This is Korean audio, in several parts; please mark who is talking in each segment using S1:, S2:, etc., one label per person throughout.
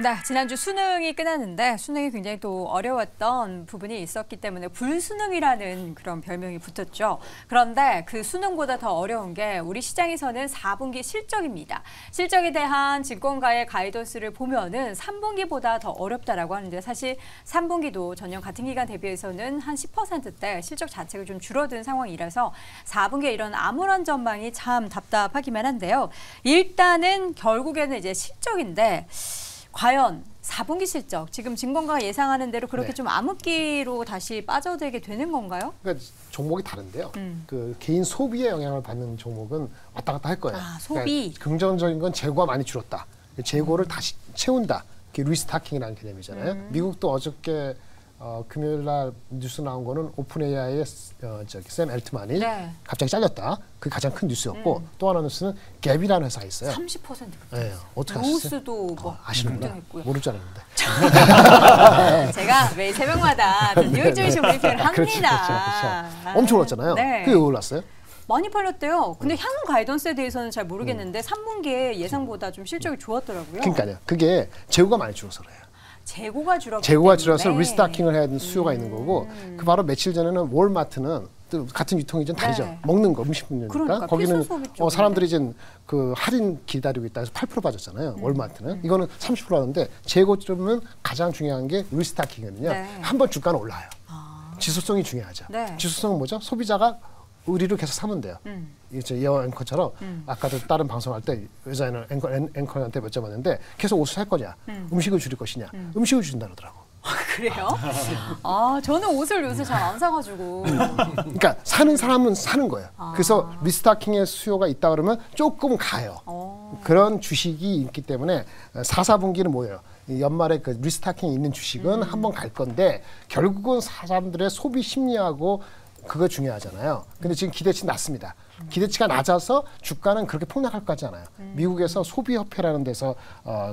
S1: 네, 지난주 수능이 끝났는데 수능이 굉장히 또 어려웠던 부분이 있었기 때문에 불수능이라는 그런 별명이 붙었죠. 그런데 그 수능보다 더 어려운 게 우리 시장에서는 4분기 실적입니다. 실적에 대한 증권가의 가이던스를 보면은 3분기보다 더 어렵다라고 하는데 사실 3분기도 전년 같은 기간 대비해서는 한 10%대 실적 자체가 좀 줄어든 상황이라서 4분기에 이런 암울한 전망이 참 답답하기만 한데요. 일단은 결국에는 이제 실적인데 과연 4분기 실적, 지금 증권가가 예상하는 대로 그렇게 좀 암흑기로 다시 빠져들게 되는 건가요?
S2: 그러니까 종목이 다른데요. 그 개인 소비에 영향을 받는 종목은 왔다 갔다 할 거예요.
S1: 아, 소비.
S2: 그러니까 긍정적인 건 재고가 많이 줄었다. 재고를 다시 채운다. 그게 리스타킹이라는 개념이잖아요. 미국도 어저께 금요일 날 뉴스 나온 거는 오픈 AI의 샘 엘트만이 갑자기 잘렸다. 그게 가장 큰 뉴스였고 또 하나 뉴스는 갭이라는 회사가 있어요.
S1: 30%
S2: 네, 어떻게 아셨어요?
S1: 로스도 뭐
S2: 아시는구나. 모를 줄 알았는데.
S1: 제가 매일 새벽마다 뉴욕주식 브리핑을 합니다.
S2: 그렇죠. 엄청 올랐잖아요.
S1: 네.
S2: 그게 왜 올랐어요?
S1: 많이 팔렸대요. 근데 향후 가이던스에 대해서는 잘 모르겠는데 3분기에 예상보다 좀 실적이 좋았더라고요.
S2: 그러니까요. 그게 재고가 많이 줄어서 그래요.
S1: 재고가
S2: 줄어서 리스타킹을 해야 되는 수요가 있는 거고 그 바로 며칠 전에는 월마트는 또 같은 유통이 좀 다르죠. 먹는 거 음식품이니까
S1: 그러니까,
S2: 거기는 사람들이 이제 그 할인 기다리고 있다 해서 8% 빠졌잖아요. 월마트는 이거는 30% 하는데 재고 줄으면 가장 중요한 게 리스타킹이거든요. 한번 주가는 올라요. 지수성이 중요하죠. 지수성은 뭐죠? 소비자가 의리로 계속 사면 돼요. 이제 이어 앵커처럼 아까도 다른 방송할 때 여자애는 앵커한테 여쭤봤는데 계속 옷을 살 거냐, 음식을 줄일 것이냐, 음식을 줄인다 그러더라고.
S1: 그래요? 아, 저는 옷을 요새 잘 안 사가지고.
S2: 그러니까 사는 사람은 사는 거예요. 그래서 리스타킹의 수요가 있다 그러면 조금 가요. 그런 주식이 있기 때문에 4, 4분기는 뭐예요? 연말에 그 리스타킹이 있는 주식은 한번 갈 건데 결국은 사람들의 소비 심리하고 그거 중요하잖아요. 근데 지금 기대치 낮습니다. 기대치가 낮아서 주가는 그렇게 폭락할 것 같지 않아요. 미국에서 소비협회라는 데서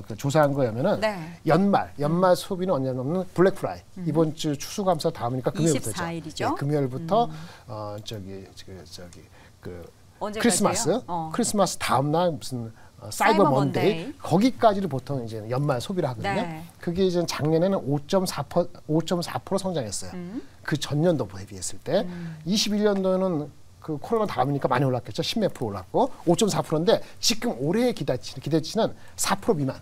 S2: 그 조사한 거냐면은 연말 소비는 언제냐면 블랙 프라이 이번 주 추수감사 다음이니까 금요일부터죠.
S1: 24일이죠.
S2: 네, 금요일부터 크리스마스 다음 날 무슨 사이버 먼데이 거기까지를 보통 이제 연말 소비를 하거든요. 그게 이제 작년에는 5.4% 성장했어요. 그 전년도 대비했을 때 21년도에는 그 코로나 다음이니까 많이 올랐겠죠. 10몇 프로 올랐고 5.4%인데 지금 올해의 기대치는 4% 미만.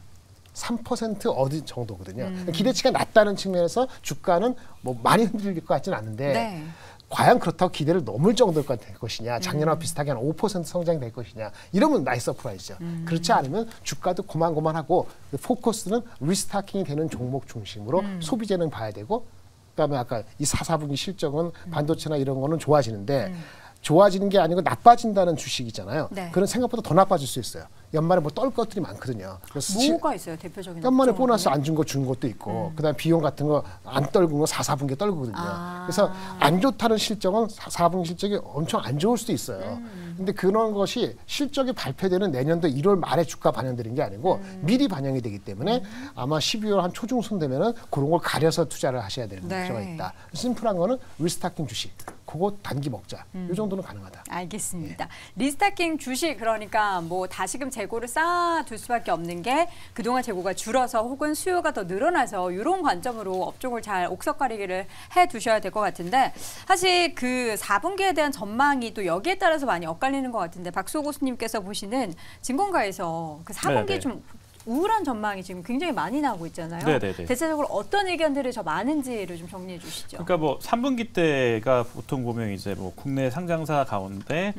S2: 3% 어디 정도거든요. 기대치가 낮다는 측면에서 주가는 뭐 많이 흔들릴 것 같지는 않은데 과연 그렇다고 기대를 넘을 정도가 될 것이냐, 작년과 비슷하게 한 5% 성장이 될 것이냐, 이러면 나이스 서프라이즈죠. 그렇지 않으면 주가도 고만고만하고 포커스는 리스타킹이 되는 종목 중심으로 소비재는 봐야 되고, 그다음에 아까 이 4, 4분기 실적은 반도체나 이런 거는 좋아지는데 좋아지는 게 아니고 나빠진다는 주식이잖아요. 그런 생각보다 더 나빠질 수 있어요. 연말에 뭐 떨 것들이 많거든요. 그래서
S1: 뭐가 있어요, 대표적인?
S2: 연말에 보너스 안 준 거 준 것도 있고, 그다음에 비용 같은 거 안 떨군 거 4, 4분기 떨거든요. 그래서 안 좋다는 실적은 4분기 실적이 엄청 안 좋을 수도 있어요. 근데 그런 것이 실적이 발표되는 내년도 1월 말에 주가 반영되는 게 아니고 미리 반영이 되기 때문에 아마 12월 한 초중순 되면은 그런 걸 가려서 투자를 하셔야 되는 필요가 있다. 심플한 거는 리스타킹 주식. 그거 단기 먹자. 이 정도는 가능하다.
S1: 알겠습니다. 리스타킹 주식, 그러니까 뭐 다시금 재고를 쌓아둘 수밖에 없는 게 그동안 재고가 줄어서 혹은 수요가 더 늘어나서 이런 관점으로 업종을 잘 옥석가리기를 해두셔야 될 것 같은데, 사실 그 4분기에 대한 전망이 또 여기에 따라서 많이 엇갈리는 것 같은데, 박수호 교수님께서 보시는 증권가에서 그 4분기에 좀 우울한 전망이 지금 굉장히 많이 나오고 있잖아요. 대체적으로 어떤 의견들이 더 많은지를 좀 정리해 주시죠.
S3: 그러니까 뭐 3분기 때가 보통 보면 이제 뭐 국내 상장사 가운데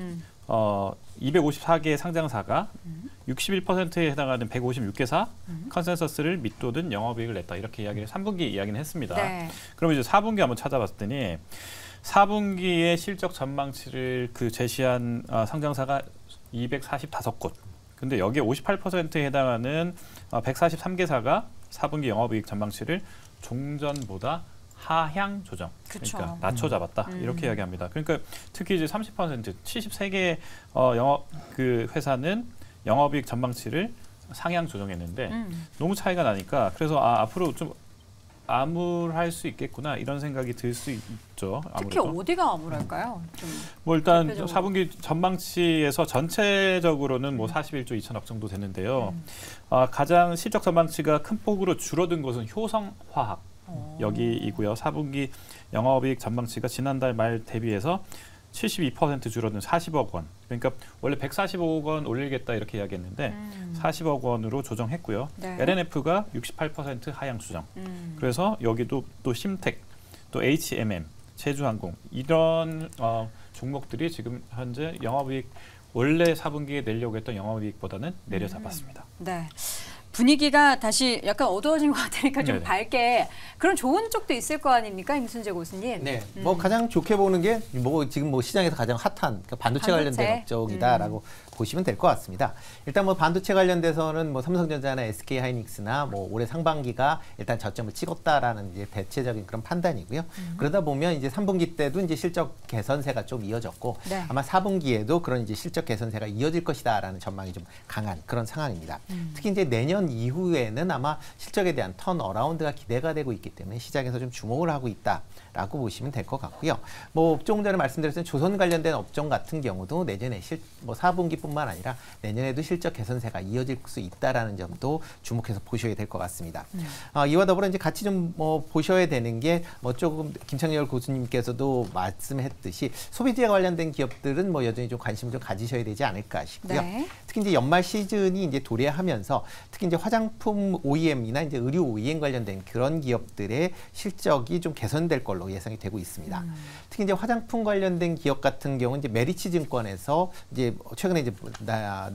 S3: 254개 상장사가 61%에 해당하는 156개사 컨센서스를 밑도는 영업이익을 냈다, 이렇게 이야기를 3분기 이야기는 했습니다. 그러면 이제 4분기 한번 찾아봤더니 4분기의 실적 전망치를 그 제시한 상장사가 245곳. 근데 여기에 58%에 해당하는 143개사가 4분기 영업이익 전망치를 종전보다 하향 조정, 그러니까 낮춰 잡았다, 이렇게 이야기합니다. 그러니까 특히 이제 30%, 73개 영업 그 회사는 영업이익 전망치를 상향 조정했는데 너무 차이가 나니까, 그래서 앞으로 좀 암울할 수 있겠구나 이런 생각이 들 수 있죠.
S1: 특히
S3: 아무래도.
S1: 어디가 암울할까요? 좀
S3: 뭐 일단
S1: 대표적으로.
S3: 4분기 전망치에서 전체적으로는 뭐 41조 2천억 정도 되는데요. 가장 실적 전망치가 큰 폭으로 줄어든 것은 효성화학 여기이고요. 4분기 영업이익 전망치가 지난달 말 대비해서 72% 줄어든 40억 원. 그러니까 원래 145억 원 올리겠다 이렇게 이야기했는데 40억 원으로 조정했고요.
S1: 네.
S3: LNF가 68% 하향 수정. 그래서 여기도 또 심텍, 또 HMM, 제주항공 이런 종목들이 지금 현재 영업이익 원래 4분기에 내려고 했던 영업이익보다는 내려잡았습니다.
S1: 네. 분위기가 다시 약간 어두워진 것 같으니까 좀
S3: 네네.
S1: 밝게 그런 좋은 쪽도 있을 거 아닙니까, 임순재 교수님?
S4: 네, 뭐 가장 좋게 보는 게 뭐 지금 뭐 시장에서 가장 핫한 그러니까 반도체 관련된 업종이다라고 보시면 될 것 같습니다. 일단 뭐 반도체 관련돼서는 뭐 삼성전자나 SK 하이닉스나 뭐 올해 상반기가 일단 저점을 찍었다라는 이제 대체적인 그런 판단이고요. 그러다 보면 이제 3분기 때도 이제 실적 개선세가 좀 이어졌고
S1: 네.
S4: 아마 4분기에도 그런 이제 실적 개선세가 이어질 것이다라는 전망이 좀 강한 그런 상황입니다. 특히 이제 내년 이후에는 아마 실적에 대한 턴 어라운드가 기대가 되고 있기 때문에 시장에서 좀 주목을 하고 있다라고 보시면 될 것 같고요. 뭐 조금 전에 말씀드렸던 조선 관련된 업종 같은 경우도 내년에 뭐 4분기뿐만 아니라 내년에도 실적 개선세가 이어질 수 있다라는 점도 주목해서 보셔야 될 것 같습니다. 이와 더불어 이제 같이 좀 뭐 보셔야 되는 게 뭐 조금 김창렬 교수님께서도 말씀했듯이 소비재 관련된 기업들은 뭐 여전히 좀 관심을 좀 가지셔야 되지 않을까 싶고요.
S1: 네.
S4: 특히 이제 연말 시즌이 이제 도래하면서 특히 이제 화장품 OEM이나 이제 의류 OEM 관련된 그런 기업들의 실적이 좀 개선될 걸로 예상이 되고 있습니다. 특히 이제 화장품 관련된 기업 같은 경우는 이제 메리츠 증권에서 이제 최근에 이제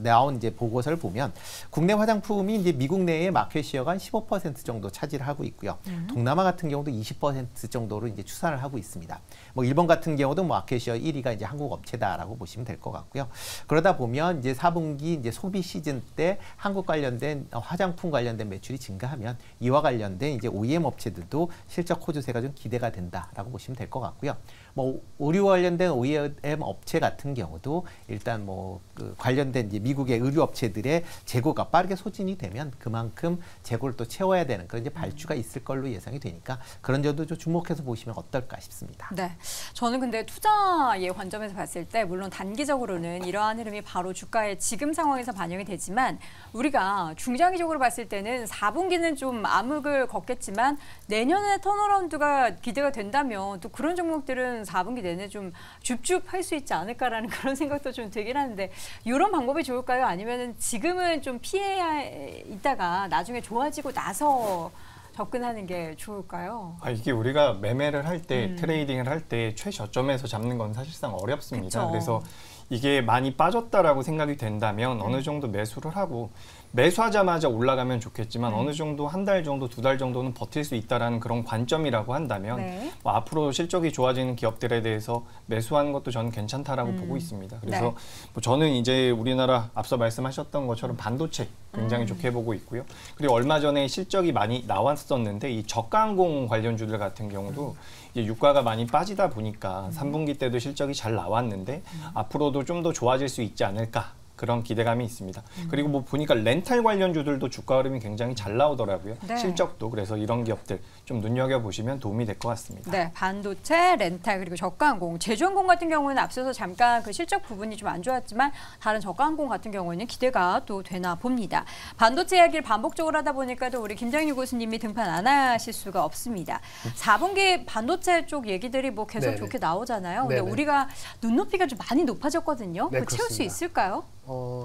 S4: 나온 이제 보고서를 보면 국내 화장품이 이제 미국 내의 마켓 시어가 한 15% 정도 차지를 하고 있고요. 동남아 같은 경우도 20% 정도로 이제 추산을 하고 있습니다. 뭐 일본 같은 경우도 뭐 마켓 시어 1위가 이제 한국 업체다라고 보시면 될 것 같고요. 그러다 보면 이제 4분기 이제 소비 시즌 때 한국 관련된 화장품 관련된 매출이 증가하면 이와 관련된 이제 OEM 업체들도 실적 호조세가 좀 기대가 된다라고 보시면 될 것 같고요. 뭐 의류 관련된 OEM 업체 같은 경우도 일단 뭐 그 관련된 이제 미국의 의류 업체들의 재고가 빠르게 소진이 되면 그만큼 재고를 또 채워야 되는 그런 이제 발주가 있을 걸로 예상이 되니까 그런 점도 좀 주목해서 보시면 어떨까 싶습니다.
S1: 네, 저는 근데 투자의 관점에서 봤을 때 물론 단기적으로는 이러한 흐름이 바로 주가의 지금 상황에서 반영이 되지만 우리가 중장기적으로 봤을 때는 4분기는 좀 암흑을 걷겠지만 내년에 턴어라운드가 기대가 된다면 또 그런 종목들은 4분기 내내 좀 줍줍할 수 있지 않을까라는 그런 생각도 좀 들긴 하는데 이런 방법이 좋을까요? 아니면은 지금은 좀 피해야 있다가 나중에 좋아지고 나서 접근하는 게 좋을까요?
S5: 이게 우리가 매매를 할 때, 트레이딩을 할 때 최저점에서 잡는 건 사실상 어렵습니다.
S1: 그쵸.
S5: 그래서 이게 많이 빠졌다라고 생각이 된다면 어느 정도 매수를 하고 매수하자마자 올라가면 좋겠지만 어느 정도 한 달 정도, 두 달 정도는 버틸 수 있다라는 그런 관점이라고 한다면
S1: 네.
S5: 뭐 앞으로 실적이 좋아지는 기업들에 대해서 매수하는 것도 저는 괜찮다라고 보고 있습니다. 그래서
S1: 네.
S5: 뭐 저는 이제 우리나라 앞서 말씀하셨던 것처럼 반도체 굉장히 좋게 보고 있고요. 그리고 얼마 전에 실적이 많이 나왔었는데 이 저가항공 관련주들 같은 경우도 이제 유가가 많이 빠지다 보니까 3분기 때도 실적이 잘 나왔는데 앞으로도 좀 더 좋아질 수 있지 않을까. 그런 기대감이 있습니다. 그리고 뭐 보니까 렌탈 관련주들도 주가 흐름이 굉장히 잘 나오더라고요.
S1: 네.
S5: 실적도. 그래서 이런 기업들 좀 눈여겨보시면 도움이 될 것 같습니다.
S1: 네, 반도체, 렌탈 그리고 저가항공, 제주항공 같은 경우는 앞서서 잠깐 그 실적 부분이 좀 안 좋았지만 다른 저가항공 같은 경우에는 기대가 또 되나 봅니다. 반도체 이야기를 반복적으로 하다 보니까 또 우리 김장유 교수님이 등판 안 하실 수가 없습니다. 4분기 반도체 쪽 얘기들이 뭐 계속
S2: 네네.
S1: 좋게 나오잖아요. 근데
S2: 네네.
S1: 우리가 눈높이가 좀 많이 높아졌거든요.
S2: 네,
S1: 그거 채울 수
S2: 그렇습니다.
S1: 있을까요?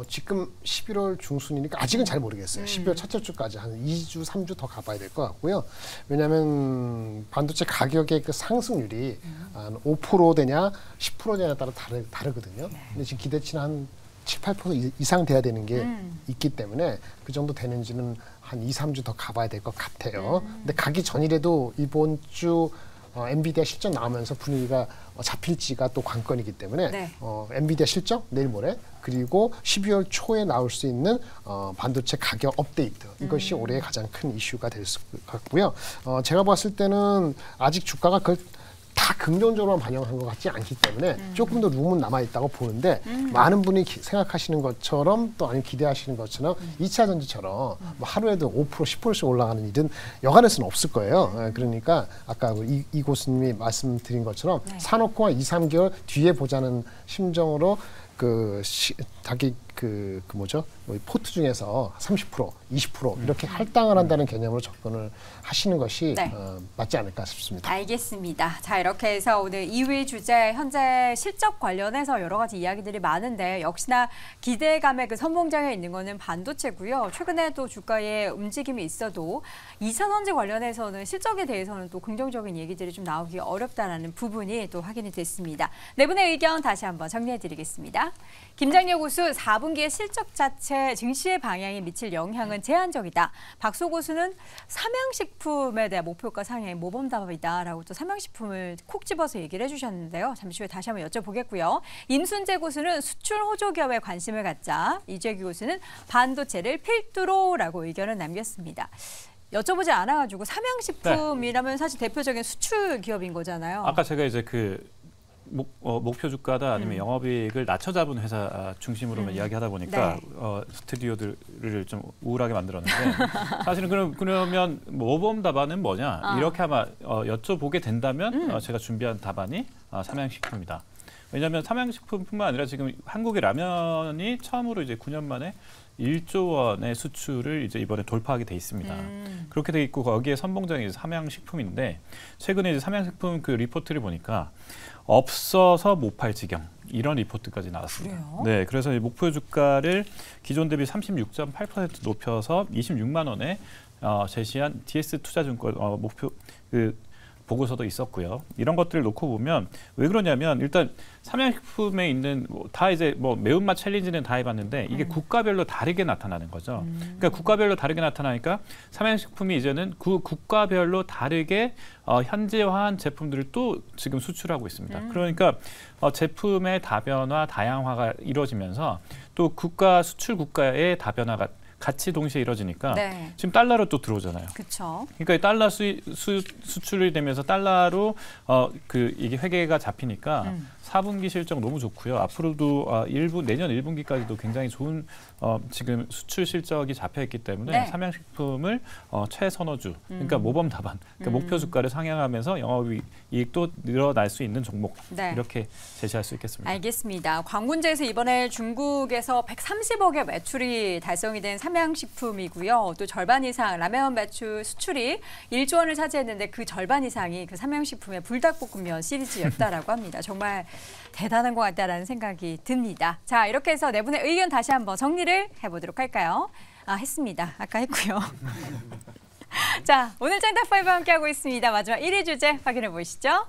S2: 지금 11월 중순이니까 아직은 잘 모르겠어요. 12월 첫째 주까지 한 2주, 3주 더 가봐야 될 것 같고요. 왜냐하면 반도체 가격의 그 상승률이 한 5% 되냐, 10% 되냐에 따라 다르거든요. 근데 지금 기대치는 한 7, 8% 이상 돼야 되는 게 있기 때문에 그 정도 되는지는 한 2, 3주 더 가봐야 될 것 같아요. 근데 가기 전이라도 이번 주 엔비디아 실적 나오면서 분위기가 잡힐지가 또 관건이기 때문에
S1: 네.
S2: 엔비디아 실적 내일 모레 그리고 12월 초에 나올 수 있는 반도체 가격 업데이트 이것이 올해의 가장 큰 이슈가 될 것 같고요. 제가 봤을 때는 아직 주가가 그걸 다 다 긍정적으로만 반영한 것 같지 않기 때문에 조금 더 룸은 남아있다고 보는데 많은 분이 생각하시는 것처럼 또 아니면 기대하시는 것처럼 2차 전지처럼 뭐 하루에도 5%, 10%씩 올라가는 일은 여간해서는 없을 거예요. 그러니까 아까 이 교수님이 말씀드린 것처럼 사놓고 한 2, 3개월 뒤에 보자는 심정으로 자기 뭐죠? 포트 중에서 30%, 20% 이렇게 할당을 한다는 개념으로 접근을 하시는 것이 맞지 않을까 싶습니다.
S1: 알겠습니다. 자, 이렇게 해서 오늘 2위 주제 현재 실적 관련해서 여러 가지 이야기들이 많은데 역시나 기대감의 그 선봉장에 있는 거는 반도체고요. 최근에 또 주가의 움직임이 있어도 2차 전지 관련해서는 실적에 대해서는 또 긍정적인 얘기들이 좀 나오기 어렵다라는 부분이 또 확인이 됐습니다. 네 분의 의견 다시 한번 정리해드리겠습니다. 김장렬 고수 4분기의 실적 자체 증시의 방향에 미칠 영향은 제한적이다. 박소 고수는 삼양식품에 대한 목표가 상향이 모범답이다라고 또 삼양식품을 콕 집어서 얘기를 해주셨는데요. 잠시 후에 다시 한번 여쭤보겠고요. 임순재 고수는 수출 호조 기업에 관심을 갖자. 이재규 고수는 반도체를 필두로라고 의견을 남겼습니다. 여쭤보지 않아가지고 삼양식품이라면 사실 대표적인 수출 기업인 거잖아요.
S3: 아까 제가 이제 목표 주가다 아니면 영업이익을 낮춰 잡은 회사 중심으로만 이야기하다 보니까 스튜디오들을 좀 우울하게 만들었는데 사실은 그러면 모범 답안은 뭐냐 이렇게 아마 여쭤보게 된다면 제가 준비한 답안이 삼양식품이다. 왜냐하면 삼양식품뿐만 아니라 지금 한국의 라면이 처음으로 이제 9년 만에 1조 원의 수출을 이제 이번에 돌파하게 돼 있습니다. 그렇게 돼 있고 거기에 선봉장이 삼양식품인데 최근에 이제 삼양식품 그 리포트를 보니까 없어서 못 팔 지경 이런 리포트까지 나왔습니다.
S1: 그래요?
S3: 네, 그래서 목표 주가를 기존 대비 36.8% 높여서 26만 원에 제시한 DS 투자증권 목표 보고서도 있었고요. 이런 것들을 놓고 보면 왜 그러냐면 일단 삼양식품에 있는 다 이제 매운맛 챌린지는 다 해봤는데 이게 국가별로 다르게 나타나는 거죠. 그러니까 국가별로 다르게 나타나니까 삼양식품이 이제는 그 국가별로 다르게 현지화한 제품들을 또 지금 수출하고 있습니다. 그러니까 제품의 다변화, 다양화가 이루어지면서 또 수출 국가의 다변화가 같이 동시에 이루어지니까 지금 달러로 또 들어오잖아요.
S1: 그렇죠.
S3: 그러니까 달러 수출이 되면서 달러로 이게 회계가 잡히니까 4분기 실적 너무 좋고요. 앞으로도 내년 1분기까지도 굉장히 좋은 지금 수출 실적이 잡혀있기 때문에 삼양식품을 최선호주, 그러니까 모범 답안, 그러니까 목표 주가를 상향하면서 영업이익도 늘어날 수 있는 종목 이렇게 제시할 수 있겠습니다.
S1: 알겠습니다. 광군제에서 이번에 중국에서 130억의 매출이 달성이 된 삼양식품이고요. 또 절반 이상 라면 매출 수출이 1조 원을 차지했는데 그 절반 이상이 그 삼양식품의 불닭볶음면 시리즈였다라고 합니다. 정말 대단한 것 같다라는 생각이 듭니다. 자, 이렇게 해서 네 분의 의견 다시 한번 정리를 해보도록 할까요? 했습니다. 아까 했고요. 자, 오늘 짱탑5와 함께하고 있습니다. 마지막 1위 주제 확인해 보시죠.